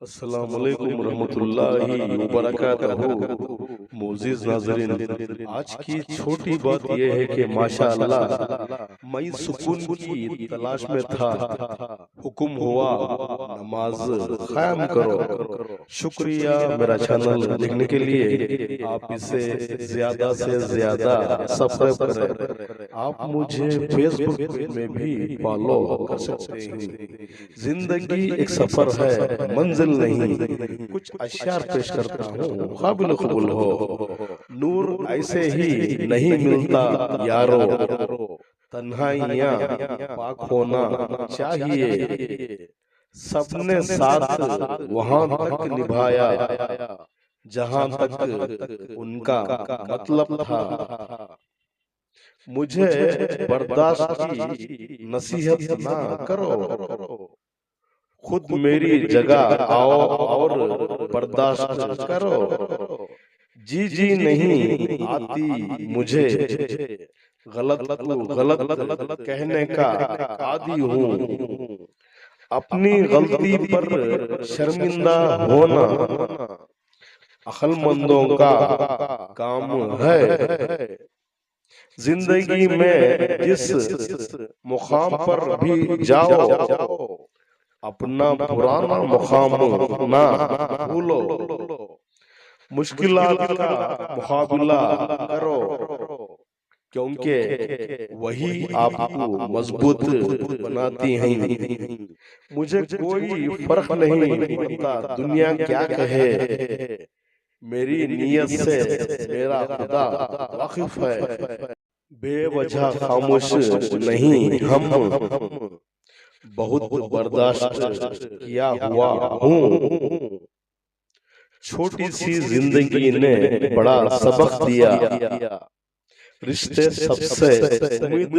अस्सलामुअलैकुम रहमतुल्लाहि व बरकातहू। मोअज़्ज़िज़ नाज़रीन, आज की छोटी बात यह है कि माशाअल्लाह मैं सुकून की तलाश में था। हुक्म हुआ नमाज क़याम करो। शुक्रिया मेरा चैनल देखने के लिए। आप इसे ज्यादा से ज्यादा सब्सक्राइब करें। आप मुझे फेसबुक में भी फॉलो कर सकते हैं। जिंदगी एक सफर है, मंजिल नहीं। कुछ अशआर पेश करता हूँ, काबिल कबूल हो। नूर ऐसे ही नहीं मिलता यारो, तन्हाइयाँ पाक होना चाहिए। सबने साथ वहां तक निभाया जहां तक उनका मतलब था। मुझे बर्दाश्त की नसीहत ना करो, खुद मेरी जगह आओ और बर्दाश्त करो। जी जी नहीं आती मुझे, गलत कहने का आदी हूँ। अपनी गलती पर शर्मिंदा होना अक्लमंदों का काम है। जिंदगी में जिस मुकाम पर भी जाओ, अपना पुराना मुकाम ना भूलो। मुश्किलात का मुकाबला करो, क्योंकि वही आपको मजबूत बनाती हैं। मुझे कोई फर्क नहीं पड़ता दुनिया क्या कहे, मेरी नीयत से मेरा खुदा वाकिफ है। बेवजह खामोश नहीं हम, बहुत बर्दाश्त किया हुआ हूँ। छोटी सी जिंदगी ने बड़ा सबक दिया। रिश्ते सबसे उम्मीद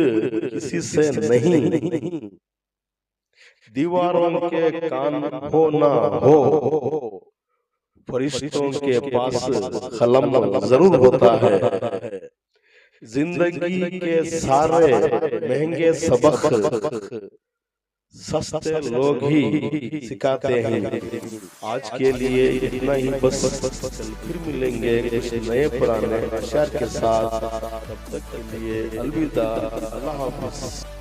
किसी से नहीं। दीवारों के कान हो ना हो, फरिश्तों के पास कलम जरूर होता है। जिंदगी के सारे महंगे सबक सस्ते लोग ही सिखाते हैं। आज के लिए इतना ही बस। कल फिर मिलेंगे कुछ नए पुराने अशआर के साथ। तब तक के लिए अलविदा, अल्लाह हाफ़िज़।